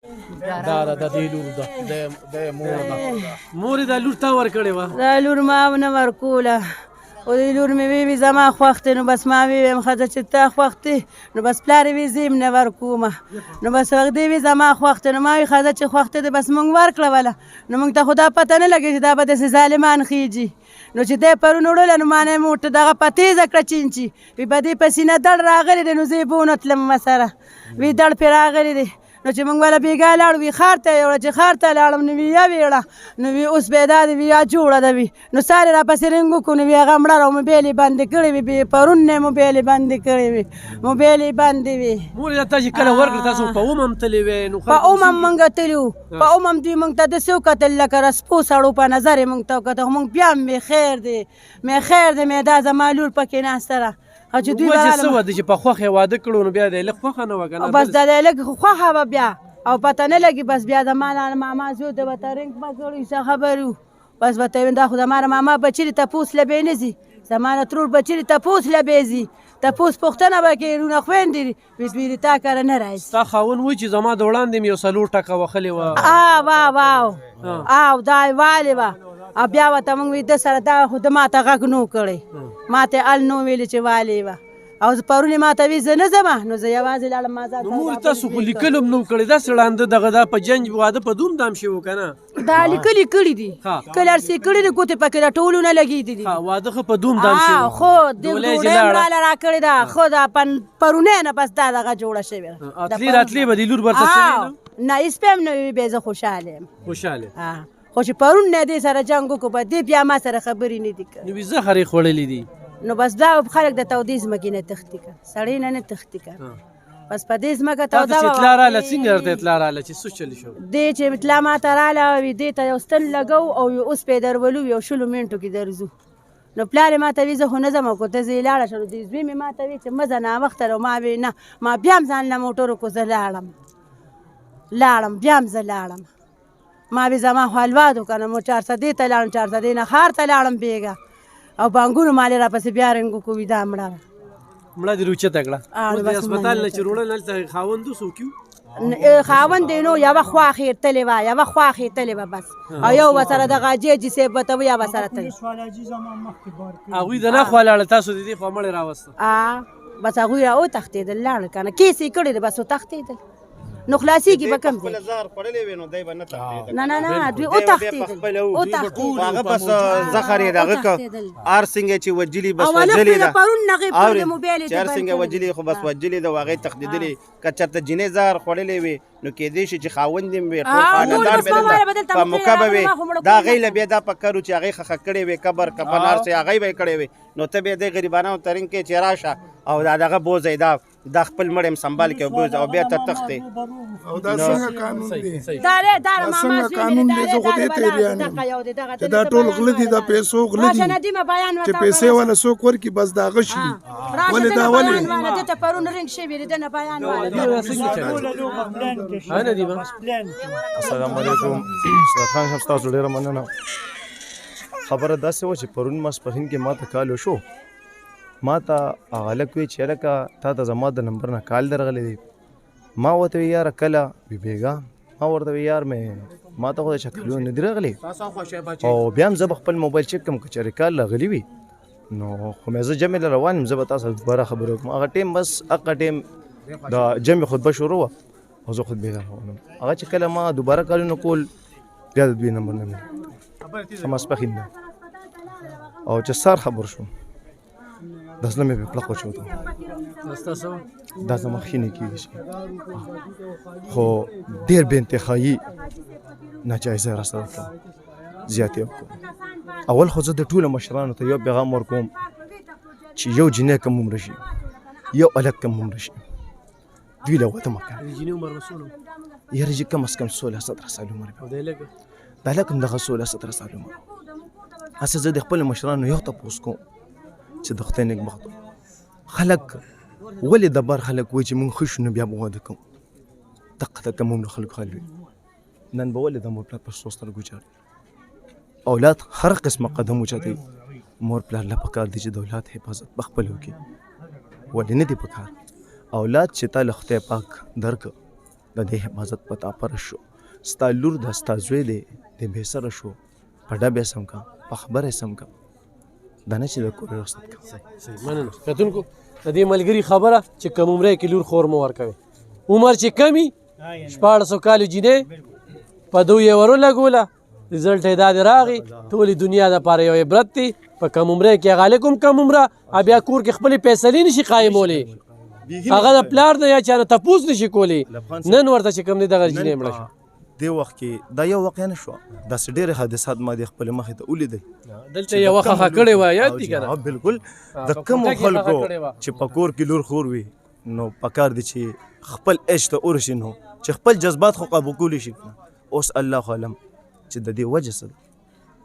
دا د دې لور ده د مور ده مور یې دا لور تا ورکړې وه؟ دا لور ما ونه ورکوله او دې لور مې وی زما خوښ دی نو بس ما وی ویم ښځه چې تا خوښ دی نو بس پلار یې وی زه یې نه ورکومه نو بس هغه دې وی زما خوښ دی نو ما وی ښځه چې خوښ دی بس موږ ورکړه وله نو موږ ته خو دا پته نه لګي چې دا به داسې ظالمان خیږي نو چې دی پرون وړله نو ما نه یې موټ دغه په تیزه کړه چینچي وی په دې په سینه دړ راغلی دی نو زه یې به ونه تلم مسره وی دړ پرې راغلی دی نو چې موږ والا بیګا لاړو وي ښار ته یې وړه چې ښار ته لاړم نو وي یا ویړه نو وي اوس به یې دا دی وي یا جوړه ده وي نو سارې راپسې رنګ وکړو نو وي هغه مړه را موبایل یې بندې کړې وي پرون نه یې موبایل یې بندې کړې وي موبایل یې بندې وي مور یې تا چې کله ورکړه تاسو په اوم هم تللې وې نو په اوم هم موږ تللي وو په اوم هم دوی موږ ته داسې وکتل لکه رسپو سړو په نظر یې موږ ته وکتل خو موږ بیا هم مې خیر دی مې خیر دی مې دا زما لور پکې ناسته ده وجه څه وه چې په خوښ یې واده کړو نو بیا د یې لږ خوښه نه وه که نه بس د دې لږ خوښه به بیا او پته نه لګي بس بیا زما نه ماما زوی ته به ته رنګ به کړی څه خبرې وو بس به ته ویم دا خو زما نه ماما به چېرې تپوس له بې نه ځي زما نه ترور به چېرې تپوس له بې ځي تپوس پوښتنه به کوي رونه خویندې ویل تا کره نه راځي ستا خاوند وایي چې زما د وړاندې مې یو 4 ټکه وښلې وه او دا یې والې وه او بیا ورته موږ وي ده سره دا خو د ما ته غږ نو کړی ما ته ال نو ویلې چې والې وه او پرون یې ما ته وي زه نه ځمه نو زه یوازې لاړم ما ځان مور تاسو خو لیکلو هم نه و کړی داسې ړانده دغه دا په جنج واده په دوم دام شوي و که نه دا لیکلي کړي دي کلرسې کړي دي ګوتې پکې د ټولو نه لګېدي دي واده خو په دوم دام شوي خو ډوډۍ هم راله راکړې ده خو دا پرونی نه بس دا دغه جوړه شوې ده اتلې راتلې به دې لور برته څه نه هېڅ به هم نه وي بیا زه خوشحاله یم خوشحاله خو چې پرون نه دې سره جنګ وکړو په دې بیا ما سره خبرې نه دي کړې نو وي زهر یې خوړلي دي نو بس دا خلک د تودې ځمکې نه تښتي که سړی نه تښتي که بس په دې ځمکه توده چې اطلاع راله څنګه درته اطلاع راله چې څه چلې شو دې چې اطلاع ماته راله وي دې ته یو ستن لګو او اوس پې درولو یو 20 منټو کې درځو نو پلار یې ما ته وي زه خو نه ځم او که ته زه یې لاړه شم نو دې زوی مې ما ته وي چې مه ځه ناوخته رو ما وی نه ما بیا هم ځان له موټر وکړو زه لاړم بیا هم زه لاړم ما وی زما خو الواد وکړه مو 400 ته لاړم 400 نه ښار ته لاړم بیګه او بانګونو مالې راپسې بیا رنګ وکړو وي دا مړه دې روچته کړه د هسپتال نه چې وروړل هلته خاوند څوک و خاوند دی نو یوه خوا خیر تلې وه یوه خوا خیر تلې وه بس او یو به سره دغه جیجي صاحب به ته یا به سره تلې هغوی د نه خوا لاړه تاسو د دې خوا مړې راوسته بس هغوی را وتښتېدل لاړل که نه کیس یې کړی دی بس وتښتېدل نو خلاصېږي به کم ځای نه نه نه دوی وتښتېدل هغه بس زخر یې دغه که هر څنګه چې وجلي بس وجلې ده چې هر څنګه وجلې خو بس وجلې ده هغې تښتېدلې که چېرته جینۍ زهر خوړلی وي نو کېدای شي چې خاوند یې وي ټول خانهدار به دلته په موقع به وي دا هغې له بیا دا پکار و چې هغې خښه کړې وي قبر کفن هر څه هغې به یې کړی وي نو ته بیا دې غریبانو ترین کې چې راشه او دا دغه بوځی دا خپل مړی هم سنبال کړي بوځ او بیا ته تښتې او دا څنګه قانون دی څنګه قانون دی زه خو دې ته بیان چې دا ټول غله دي دا پیسو غله دي چې پیسې والا څوک ورکړي بس د هغه شي ولې دا ولې دته پرون رنګ شوي دي دنه بیان السلام علیکم استاد خان صاحب تاسو ډیره مننه خبره داسې وه چې پرون ماسپښین کې ما ته کال وشو ما ته هغه هلک وی چې هلکه تا ته زما د نمبر نه کال درغلی دی ما ورته وی یاره کله وي بېګا ما ورته وی یار مې ما ته خو د شکلونه نه دي راغلي او بیا هم زه به خپل موبایل چک کړم که چېرې کال راغلی وي نو خو مې زه جمعې له روان یم زه به تا سره دوباره خبرې وکړم هغه ټیم بس هغه ټیم د جمعې خطبه شروع وه او زه خطبې راغلم هغه چې کله ما دوباره کالونه کول بیا د دوی نمبر نه مې ماسپښین نه او چې سار خبر شوم دا زړه مې پرې کلک وچوته دا زما ښې نه کېږي خو ډېر بې انتهایي ناجایزه یې راسره وکړه زیاتې وکړو اول خو زه د ټولو مشرانو ته یو پیغام ورکوم چې یو جنۍ که ممره شي یو هلک که ممره شي دوی له واده مه کوه یاره چې کم از کم 16-17 سال عمر د هلک هم دغه 16-17 سال عمر هسې زه د خپلو مشرانو یو تپوس کوم چې د خدای نېکبخت خلک ولې د بار خلک وایي چې موږ ښه شو نو بیا به واده کوو دقه ته که موږ خلکو حال وي نن به ولې د مور پلار پر څو سترګو جاړي اولاد هر قسمه قدم اوچتوي مور پلار له پکار دي چې د اولاد حفاظت په خپل وکړي ولې نه دي پکار اولاد چې تا له خدای پاک درکړه د دې حفاظت په تا پر شو ستا لور د ستا زوی دی د بې سره شو په ډبې سم کا په خبره سم کا دا نه چې د کور رخصت کا صحیح مننه کتونکو د دې ملګري خبره چې کم عمره کې لور خور مو ورکوي عمر چې کمی 1400 کالو جینۍ په 2 ورو لګوله رزلټ یې دا دی راغی ټولې دنیا دپاره یو عبرت دی په کم عمره کې هغه هلک هم کم عمره بیا کور کې خپلې فیصلې نشي قایمولی هغه د پلار نه یا چا نه تپوس نشي کولی نن ورته چې کوم دی دغه جینۍ مړه شوه دې وخت کې دا یو واقعه نه شوه داسې ډېرې حادثات ما د خپلې مخې ته ولیدی دلته یوه خښه کړې وه یاد دي که نه بالکل د کومو خلکو چې په کور کې لور خور وي نو پکار دی چې خپل عیش ته ورشي نو چې خپل جذبات خو قابو کولی شي اوس الله علم چې د دې وجه څه ده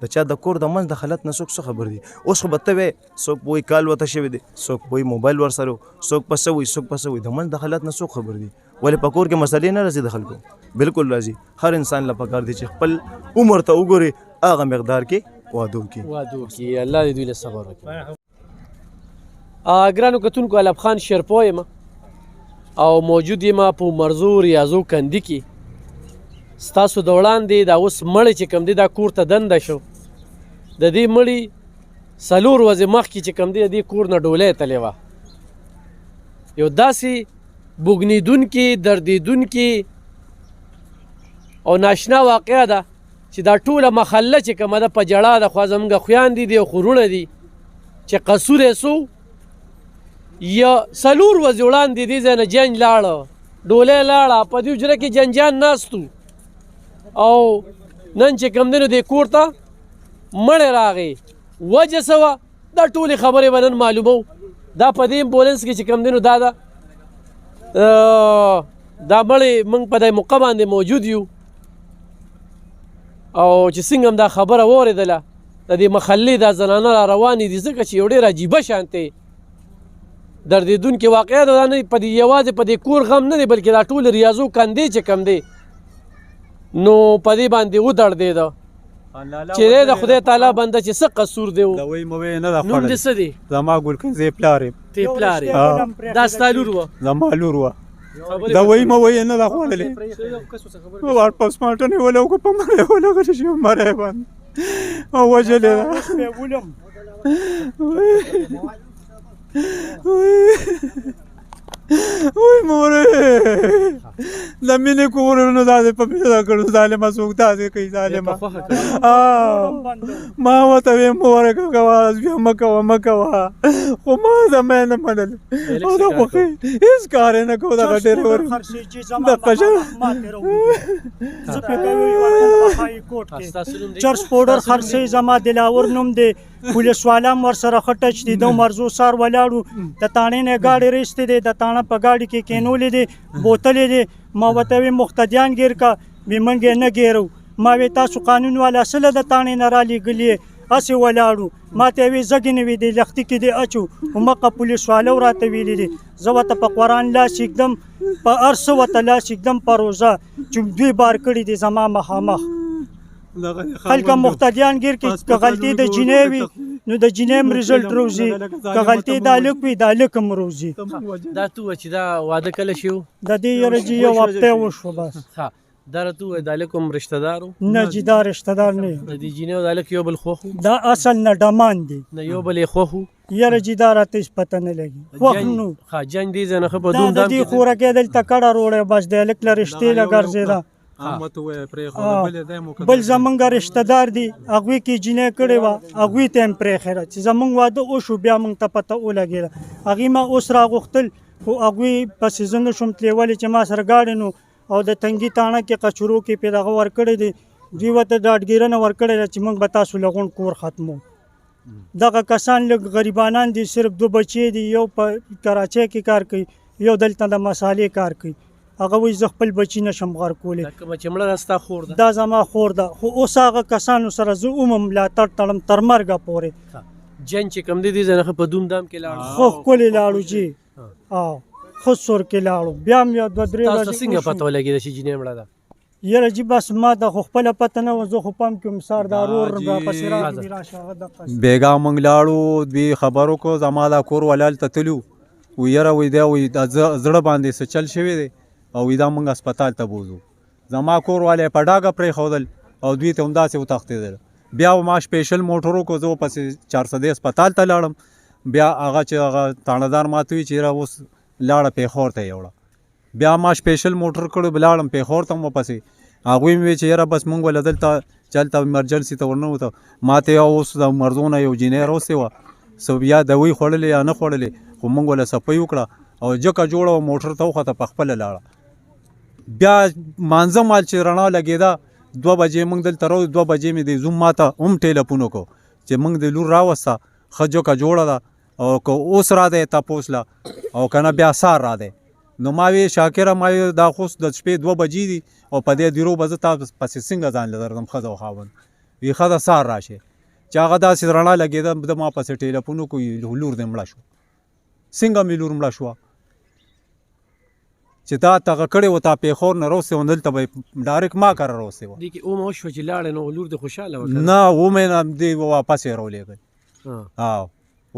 د چا د کور د منځ د حالت نه څوک څه خبر دي اوس خو به ته وایې څوک به وایي کال ورته شوی دی څوک به وایي موبایل ورسره څوک په څه وایي څوک په څه وایي د منځ د حالت نه څوک خبر دي ولې په کور کې مسلې نه راځي د خلکو بالکل راځي هر انسان له پکار دی چې خپل عمر ته وګوري هغه مقدار کې واده وکړي الله دې دوی له صبر وکړي ګرانو کتونکو علب خان شیرپو یم او موجود یم په مرزو ریاضو کندي کې ستاسو د وړاندې دا اوس مړی چې کوم دی دا کور ته دنده شو د دې مړي 4 ورځې مخکې چې کوم دی د دې کور نه ډولۍ تلې وه یو داسې بوږنېدونکې دردېدونکې او ناشنا واقعه ده چې دا ټوله محله چې کومه ده په جړا ده خو زموږ خویندې دي او خورونه دي چې قصور یې سو یا 4 ورځې وړاندې دې ځای نه جنج لاړه ډولۍ لاړه په دې حجره کې جنجان ناستو او نن چې کوم دی نو دې کور ته مړی راغی وجه څه وه دا ټولې خبرې به نن معلومو دا په دې امبولنس کې چې کوم دی نو دا ده دا مړی موږ په دې موقع باندې موجود یو او چې څنګه هم دا خبره واورېدله د دې محلې دا زنانه را روانې دي ځکه چې یو ډېر عجیبه شانتې دردېدونکې واقعه ده دا نه په دې یوازې په دې کور غم نه دی بلکې دا ټول ریاضو کندې چې کم دی نو په دې باندې ودړدېده چې دی د خدای تعالی بنده چې څه قصور دی دوی موی نه ده نوم دې څه دی زما ګلکنزې پلار یم تی پلار یې دا ستا لور وه زما لور وه دوی موی نه ده خوړلې ور پوسټمارټم یې ولې وکړو په مړی ولګېده چې مړی باندې او وژلې ده وای مورې د مینې کورونه داسې په پیدا کړو ظالمه څوک داسې کوي ظالمه ما ورته ویې مورې کوه بیا مه کوه خو ما زما یې نه منل او د خوښۍ هېڅ کار یې نه کوو دغه ډېرې چرس پوډر خرڅوي زما دلاور نوم دی پولیس والا هم ورسره ښه ټچ دي د مرزو سار ولاړو د تاڼې نه ګاډي رایستې دی د تاڼه په ګاډي کې کینولې دي بوتلې دي ما ورته ویې مقتدیان ګیر کا ویې موږ یې نه ګیرو ما ویې تاسو قانون والا اصله د تاڼې نه رالېږلي هسې ولاړو ما ته یې ویې زګې نه وي دی لښتي کې دې اچو همغه پولیس والا راته ویلي دي زه ورته په قرآن لاس ایږدم په هر څه ورته لاس ایږدم په روزه چې دوی بار کړي دي زما مخامخ خلک مقتدیان ګیر کې که غلطي د جینۍ وي نو د جینۍ هم رزلټ روزي که غلطي د هلک وي د هلک هم روزي دا ته ووایه چې دا واده کله شي و د دې یاره جي یو هفته وشوه بس دا راته ووایه د هلک هم رشته دار و نه جي دا رشته دار نه یم د دې جینۍ او د هلک یو بل خوښ و دا اصل نه ډمان دی نه یو بل یې خوښ و یاره جي دا راته هېڅ پته نه لګي خوښ نو جنګ دې ځای نه ښه په دا د دې خورکۍ دلته کډه روړی بس د هلک له رشتې له ګرځېده بل زمونږ رشته دار دي هغوی کې جینۍ کړې وه هغوی ته هم پرېښېده چې زمونږ واده وشو بیا موږ ته پته ولګېده هغوی ما اوس راغوښتل خو هغوی پسې زه نه شوم تللی ولې چې ما سره ګاډی نو او د تنګي تاڼه کې قچرو کې پې دغه ورکړی دی دوی ورته ډاډګیرنه ورکړې ده چې موږ به تاسو له غونډ کور ختمو دغه کسان لږ غریبانان دي صرف 2 بچې دي یو په کراچۍ کې کار کوي یو دلته د مسالې کار کوي هغه وایي زه خپل بچي نشم غر کولی دا کومه چې مړه ده ستا خور ده دا زما خور ده خو اوس هغه کسانو سره زه هم ملاتړ تړم تر مرګه پورې جنګ چې کوم دی دې ځای نه ښه په دوم دام کې لاړو خو ښکلې لاړو جي ښه سور کې لاړو بیا هم یو 2-3 تاسو ته څنګه پته ولګېده چې جینۍ مړه ده یاره جي بس ما د خو خپله پته نه وه زه خو پام کې سار دا رور راپسې راغلي راشه هغه دقه بېګا موږ لاړو دوی خبر وکړو زما دا کور ولا هلته تلو وی یاره وی دا وی زړه باندې څه چل شوی دی او دا موږ هسپتال ته بوځو. زما کور والی په ډاګه پرېښودل او دوی ته همداسې وتښتېدل. بیا ما سپیشل موټر وکړو، زه ورپسې 400 هسپتال ته لاړم. بیا هغه چې هغه تاڼهدار ماته وي چې یاره اوس لاړه پېښور ته یې وړه. بیا ما سپیشل موټر کړو لاړم پېښور ته ورپسې. هغوی مې وی چې یاره بس مونږ ولې دلته چې هلته ایمرجنسي ته ورنوته. ما ته یو اوس د مرزو نه یو جینۍ راوستې وه، څه یا دوی خوړلې یا نه خوړلې، خو مونږ ولې صفۍ وکړه او جکه جوړه وه موټر ته وخته په خپله لاړه. بیا مانځه مال چې رڼا لګېده 2 بجې مونږ دلته راو، 2 بجې مې د زوم ما ته هم ټیلیفون وکړو چې مونږ د لور راوسته، ښه جکه جوړه ده او که اوس را دی تپوس له او که نه بیا سهار را دی. نو ما وی شاکره ما وی دا خو د شپې 2 بجې دي او په دې دیرو به زه تا پسې څنګه ځان له درځم ښځه او خاوند. وی ښه ده سهار راشئ. چې هغه داسې رڼا لګېده د ما پسې ټیلیفون وکړو لور دې مړه شوه. څنګه مې لور مړه شوه چې تا تغه کړې وه تا پېښور نه راوستې وه، دلته به یې ډایرکټ ما کره راوستې وه. دې کې اومه وشوه چې لاړې نو لور دې خوشحاله وه؟ نه اومې نه دې واپس یې راولېږئ.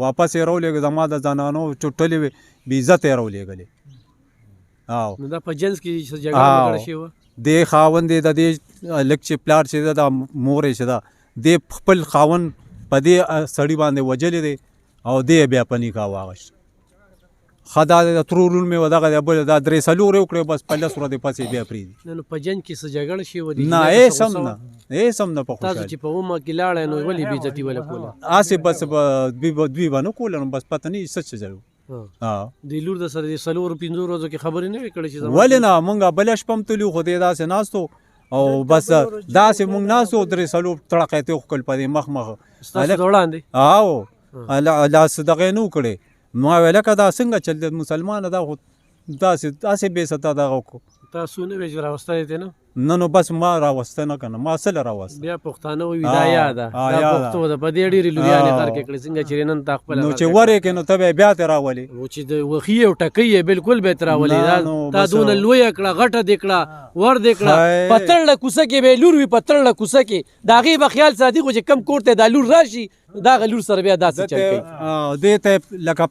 واپس یې راولېږئ. زما د زنانو چټلې وې بې عزته یې راولېږلې. نو دا په جنس کې څه جګړه وکړه شوې وه؟ دې خاوند یې د دې لږ چې پلار چې ده دا مور یې چې ده دې خپل خاوند په دې سړي باندې وجلې دی او دې یې بیا په نکاح واغشت. ښه دا د ترور لور مې و دغه دی بل دا 3 څلور یې وکړې بس په 10 ورځې پسې بیا پرېږدي. نو په جنګ کې څه جګړه شوې وه؟ نه هېڅ هم نه، هېڅ هم نه. په تاسو چې په اومه کې لاړئ نو ولې بې عزتي ولې کوله؟ هسې بس دوی به نه کوله، نو بس پته نه وي څه چې ځو. د لور د سره د 4-5 ورځو کې خبرې نه وې کړې چې ولې نه؟ مونږ بله شپه هم تللو خو دې داسې ناستو او بس داسې مونږ ناستو 3 تړقې ته وښکل په دې مخ ستاسو د وړاندې لاس دغه یې نه وکړې. ما ویل لکه دا څنګه چل دی مسلمانه دا خو داسې بې سته دغه وکړو. تاسو نه وې چې راوستلی دی نه؟ نه نو بس ما راوسته نه که نه ما څه له راوسته. بیا پښتانه وایي دا یاده دا پښتو ده په دې ډېرې لوریانې غرقې کړې څنګه چې نن تا خپله نو چې ورې کې نو ته به بیا ترې راولې چې د وښي او ټکۍ یې بلکل به یې ترې راولې تا دونه لویه کړه غټه دې کړه ور دې کړه په تړله کوڅه کې به یې لور وي په تړله کوڅه کې د هغې به خیال ساتي خو چې کم کور ته دا لور راشي دغه لور سره بیا داسې چل کوي. دې ته لکه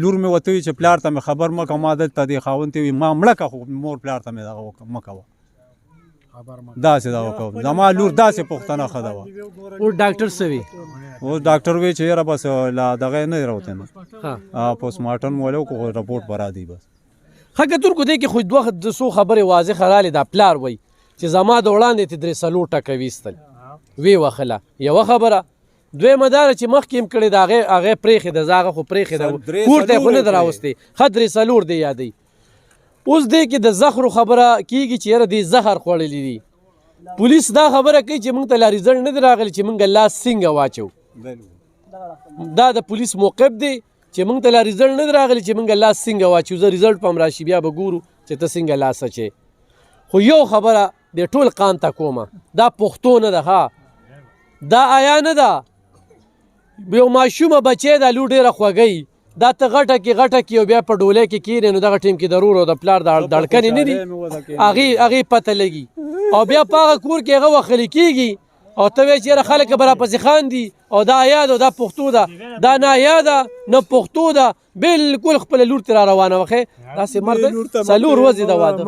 لور مې ورته وي چې پلار ته مې خبر مه کوه ما دلته دې خاوند ته وي ما مړه که خو مور پلار ته مې دغه مه کوه داسې دغه کوه. زما لور داسې پښتنه ښځه وه. اوس ډاکټر څه وي؟ اوس ډاکټر وی چې یاره بس لا دغه نه راوتی نه پوسټ مارټم ولی وکړو رپورټ به را دی بس. ښه کتونکو دې کې خو دوه څو خبرې واضحه رالې دا پلار وایي چې زما د وړاندې ته 3 ټکه ویستل وی وخله یوه خبره. دویمه داره چې مخکې هم کړې د هغې پرېښې ده زه هغه خو پرېښې ده کور ته یې خو نه ده راوستې ښه 3 دی یادوي. اوس دې کې د زهرو خبره کېږي چې یاره دې زهر خوړلی دي. پولیس دا خبره کوي چې موږ ته لا ریزلټ نه دی راغلی چې موږ لاس څنګه واچو. دا د پولیس موقف دی چې موږ ته لا ریزلټ نه دی راغلی چې موږ لاس څنګه واچو. زه ریزلټ په هم راشي بیا به ګورو چې ته څنګه لاس اچې. خو یو خبره د ټول قان ته کومه دا پښتو نه ده ها دا آیا نه ده یو ماشومه بچی دا لور ډېره خوږی دا ته غټه کې او بیا په ډولۍ کې کېنې نو دغه ټیم کې د رور او د پلار دړکنې نه دي هغې پته لګي او بیا په هغه کور کې هغه وخلي کېږي او ته وایې چې یاره خلک به راپسې خاندي او دا آیا ده او دا پښتو ده دا نه آیا ده نه پښتو ده بلکل خپله لور ترې را روانه وښې داسې مرد 4 ورځې د واده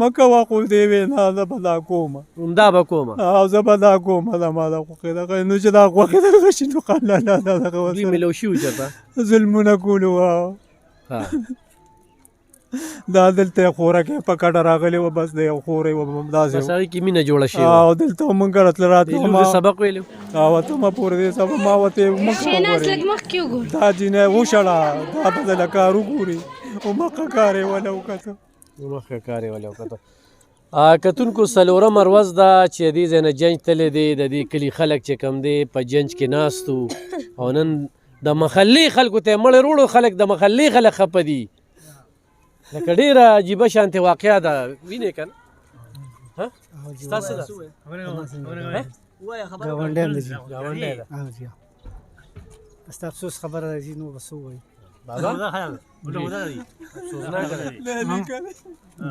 مه کوه خو دې وې نه زه به دا کومه همدا به کومه او زه به دا کومه زما د خوښې دغه نو چې دا خوښې دغه شي نو دغه دوی میلو شوي چېرته ظلمونه کولو دا دلته خورکې په کډه راغلی وه بس د یو خورې وه همداسې بس هغې کې مینه جوړه شوې او دلته مونږ راتله لور سبق ویلو ته مه پورې دې سبق ما ورته دا جینۍ وشړه دا به دله کار وګوري او مخه کار یې ولې وکړه. کتونکو 4مه ورځ ده چې دې ځای نه جنج تللی دی د دې کلي خلک چې کوم دی په جنج کې ناست وو او نن د محلې خلکو ته یې مړې روړو خلک د محلې خلک خفه دي لکه ډېره عجیبه شانتې واقعه ده وینې که نه ستاسو ده ګاونډیان دي ستا افسوس خبره راځي نو بس ووایي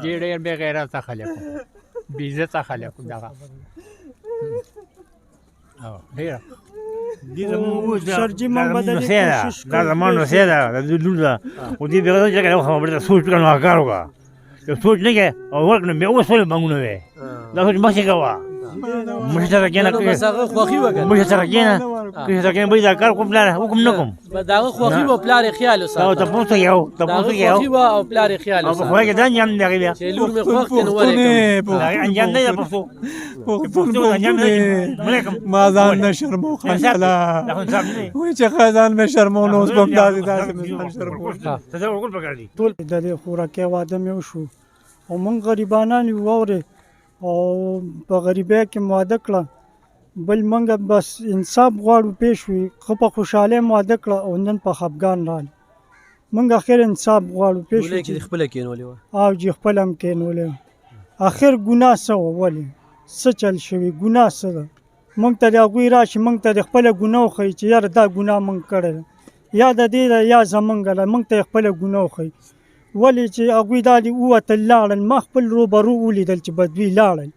دې ډېر بې غیرته خلک وو بې عزته خلک وو دغه ډېره سرجي محمد علي دا زمان نسیه ده د لور ده خو دې بېغیرته چې کله خبرې ته سوچ وکړه نو کار وکړه یو سوچ نه کې او ورکنه مې اوس ولې بنګونه وې دا سوچ مخکې کوه مشه سره کېنه بس هغه خوښي وکړه مشه سره کېنه که سره کېنه به دا کار کوم پلار حکم نه کوم بس هغه خوښي و پلار یې خیال دا وساته تاسو یو دا تاسو هغه یو خوښي و او پلار یې خیال او په وساته خوای کې دا انجام دی بیا چې لور مې خوښ کړي نو ولې دا انجام نه دی پښتو پښتو انجام نه دی ملکم ما ځان نه شرمو خاله دا خو صاحب نه وای چې خزان مې شرمو نو اوس به هم داسې مې ځان شرمو ته دا وګور پکړ دي د دې خوراکي واده مې وشو او موږ غریبانان یو واورې او په غریبۍ کې مو واده کړه بل موږ بس انصاف غواړو پېښ وي ښه په خوشحالۍ مو واده کړه او نن په خفګان راغلو موږ اخر انصاف غواړو پېښ ولې چې خپله کېنولې وه او چې خپل هم کېنولې اخر ګناه څه وه ولې څه چل شوي ګناه څه ده موږ ته د هغوی راشي موږ ته د خپله ګناه وښیي چې یاره دا ګناه موږ کړې ده یا د دې ده یا زمونږ ده موږ ته یې خپله ګناه وښیي ولې چې هغوی دا دې ووتل لاړل ما خپل روبرو ولیدل چې بدوی لاړل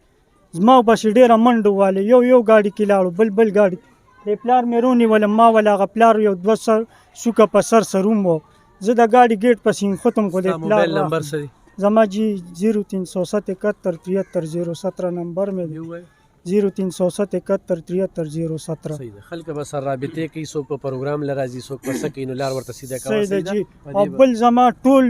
زما بس ډېره منډه والې یو ګاډي کې لاړو بل ګاډي د پلار مې رونیولم ما ول هغه پلار یو 200 سوکه په سر سروم و زه د ګاډي ګیټ پسې ختم کو د پلار موبایل نمبر څه دی زما جی 0307 نمبر مې دی 0307 صحیح ده خلک به سره رابطې کوي څوک په پروګرام له راځي څوک په څه کوي نو لار ورته سیده کوه صحیح ده جی او بل زما ټول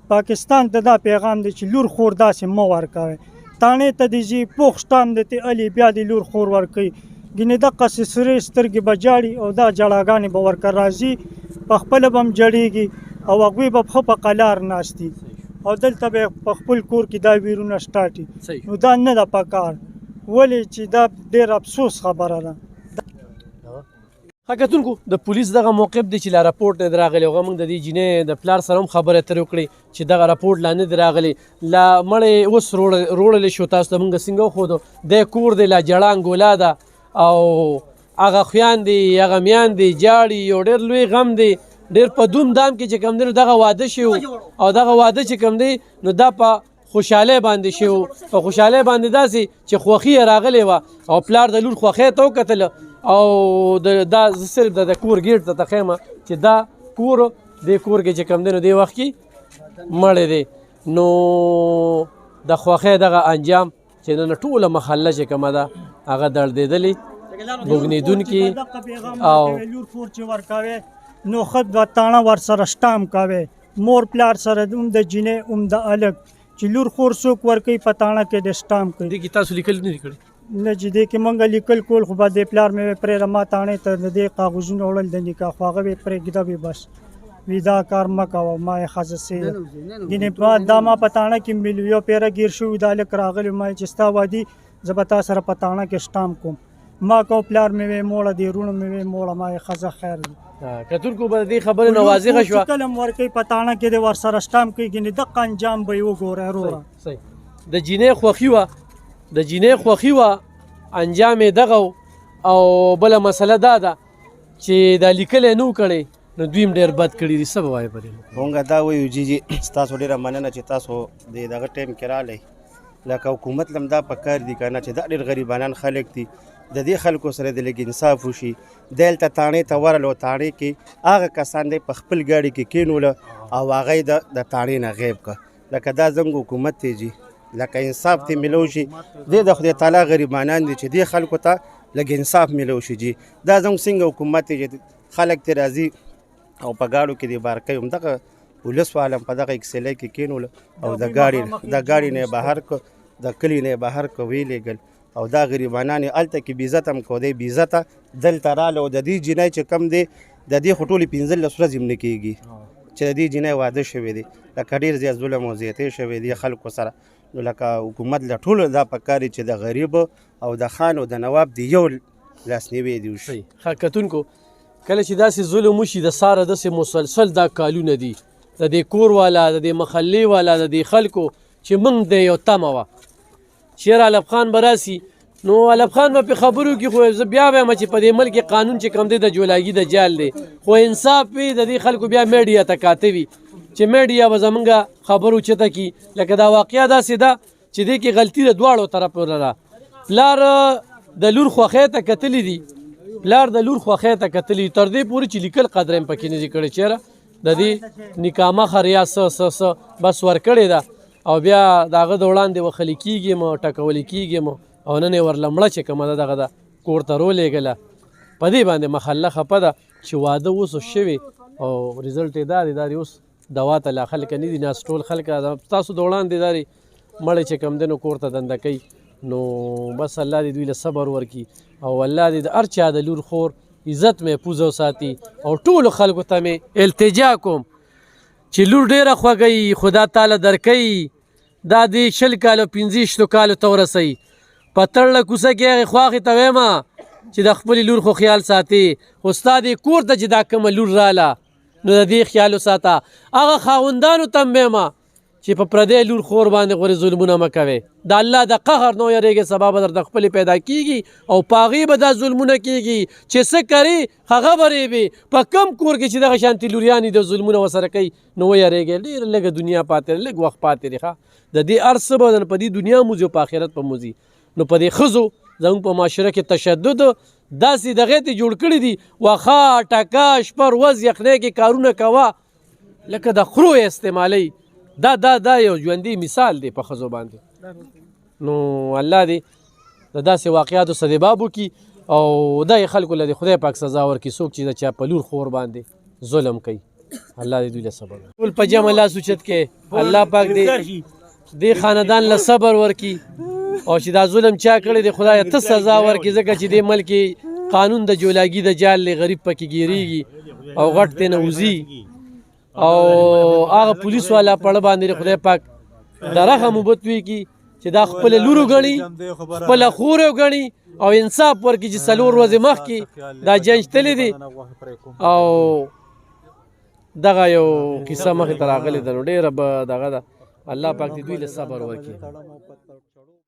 پاکستان ته دا پیغام دی چې لور خور داسې مه ورکوئ تاڼې ته دې ځي پوخ شټام دی ته علي بیا دې لور خور ورکوي ګینې دقسې سرې سترګې به جاړي او دا جړاګانې به ورکه راځي په خپله به هم جړېږي او هغوی به ښه په قلار ناست دي او دلته به په خپل کور کې دا ویرونه سټاټي نو دا نه ده پکار ولې چې دا ډېر افسوس خبره ده کتونکو د پولیس دغه موقف دی چې لا راپورټ نه دی راغلی هغه موږ د دې جینۍ د پلار سره هم خبرې اترې وکړې چې دغه راپورټ لا نه دی راغلی لا مړی اوس روړلی شو تاسو ته موږ څنګه وښودو دی کور دی لا جړانګولا ده او هغه خویندې هغه میاندې جاړي یو ډېر لوی غم دی ډېر په دوم دام کې چې کوم دی نو دغه واده شوی او دغه واده چې کوم دی نو دا په خوشحالۍ باندې شوی په خوشحالۍ باندې داسې چې خوښي یې راغلې وه او پلار د لور خوښۍ ته وکتله او دا صرف د کور ګیټ ته تخیمه چې دا کور دې کور کې چې کوم دی نو دې وخت کې مړی دی نو د خوښۍ دغه انجام چې نن ټوله محله چې کومه ده هغه دردېدلې بوږنېدونکي او لور خور چې ورکوې نو خد و تاڼه ورسره شټام کوې مور پلار سره هم د جینۍ هم د هلک چې لور خور څوک ورکوي په تاڼه کې د شټام کوي دې کې تاسو لیکل نه دي کړي نه چې دې کې مونږ لیکل کول خو به د پلار مې پرېږده ما تاڼې ته د دې کاغذونه وړل د نکاح خو هغه به پرېږده وي بس وي دا کار مه کوه ما یې ښځه سېده ګینې دا ما په تاڼه کې ملو یو پیره ګیر شوي دا هلک راغلی ما چې ستا وادي زه به تا سره په تاڼه کې شټام کوم ما کو پلار مې وې موړه دې وروڼو مې وې موړه ما یې ښځه خیر دی کتونکو به د دې خبرې نه واضحه شوه کله هم ورکوي په تاڼه کې د ورسره شټام کوي ګینې دقه انجام به یې وګوری وروره د جینۍ خوښي وه د جینۍ خوښي وه انجام یې دغه او بله مسله دا ده چې دا لیکلی نه و کړی نو دوی هم ډېر بد کړي دي څه به وایې په دې مونږ دا وایو جیجي ستاسو ډېره مننه چې تاسو د دغه ټایم کې راغلی لکه حکومت لم دا پکار دي که نه چې دا ډېر غریبانان خلک دي د دې خلکو سره د لږ انصاف وشي دلته تاڼې ته ورغلو تاڼې کې هغه کسان دی په خپل ګاډي کې کېنوله او هغه یې د تاڼې نه غیب کړه لکه دا زموږ حکومت دی جي لکه انصاف ته ملو شي دې د خدای تعالی غریبانان دي چې دې خلکو ته لږ انصاف ملو شي جي دا زموږ څنګه حکومت دی چې خلک ترې راځي او په ګاډو کې دې بار کوي همدغه پولیس والم په دغه اکسلۍ کې کېنوله او د ګاډي نه بهر کړ د کلي نه بهر کړ ویې لېږل او دا غریبانان یې هلته کې بې عزت هم کو دی بې عزته دلته راله او د دې جینۍ چې کم دی د دې خو ټولې 15 ورځې هم نه کېږي چې د دې جینۍ واده شوی دی لکه ډېر زیات ظلم او زیاتۍ شوی دی خلکو سره نو لکه حکومت له ټولو دا پکار چې د غریب او د خان او د نواب د یو لاسنیوی دی وشي ښه کتونکو کله چې داسې ظلم وشي د ساره داسې مسلسل دا کالونه دي د دې کور والا د دې محلې والا د دې خلکو چې موږ د یو تمه وه شیر علب خان به راسي نو علب خان به په خبرو کې خو زه بیا وایم چې په دې ملک قانون چې کوم دی د جولاګي د جال دی خو انصاف وي د دې خلکو بیا میډیا ته کاته وي چې میډیا به زمونږ خبرو چته کي لکه دا واقعه داسې ده چې دې کې غلطي د دواړو طرفو نه ده پلار د لور خوښۍ ته کتلی دي پلار د لور خوښۍ ته کتلی تر دې پورې چې لیکل قدر هم پکې نه دي کړی چېره د دې نکامه خریا څه بس ورکړې ده او بیا د هغه د وړاندې وخلي کېږي م ټکولي کېږي م او نن یې ورله مړه چې کومه ده دغه ده کور ته رولېږله په دې باندې محله خفه ده چې واده اوس شوی او ریزلټ یې دا دی اوس دوا ته لا خلک نه دي ناست ټول خلک ستاسو د وړاندې دا دی مړی چې کوم دی نو کور ته دنده کوي نو بس الله دې دوی له صبر ورکړي او الله دې د هر چا د لور خور عزت محفوظ وساتي او ټولو خلکو ته مې التجا کوم چې لور ډېره خوږوي خدا تعالی درکوي دا دې 20 کالو 25 کالو ته ورسوي په تړله کوڅه کې هغې خواښې ته ویمه چې د خپلې لور خو خیال ساتي خو ستا دې کور ته چې دا کومه لور راله نو د دې خیال وساته هغه خاوندانو ته هم ویمه چې په پردی لور خور باندې غورې ظلمونه مه کوئ د الله د قهر نه یریږئ سبا به درته خپلې پیدا کېږي او په هغې به دا ظلمونه کېږي چې څه کوي هغه به ریبې په کم کور کې چې دغه شانتې لوریانې د ظلمونه ورسره کوي نو ویریږئ ډېره لږه دنیا پاتې ده لږ وخت پاتې دی ښه د دې هر څه به په دې دنیا موځي او په آخرت به موځي نو په دې ښځو زموږ په معاشره کې تشدد داسې دغې ته جوړ کړي دي وخا ټکا شپه ورځ یخنۍ کې کارونه کوه لکه د خرو یې استعمالوي دا یو ژوندی مثال دی په ښځو باندې نو الله دې د داسې واقعاتو سدباب وکړي او دا یې خلکو له خدای پاک سزا ورکړي څوک چې د چا په لور خور باندې ظلم کوي الله دې دوی له صبر ټول په جمع لاس اوچت کې الله پاک دې خاندان له صبر ورکړي او چې دا ظلم چا کړی دی خدای ته سزا ورکړي ځکه چې دې ملک قانون د جولاګي د جال له غریب پکې ګیریږي او غټ ته نه وځي او هغه پولیس والا پړ باندې خدای پاک د رحم وبتوي کی چې دا خپل لورو غني خپل خور غني او انصاف ورکړي چې سلور ورځې مخکې دا جنج تللی دی او دغه یو قصه مخې ته راغلې ده نو ډېره به دغه ده الله پاک دې دوی له صبر ورکړي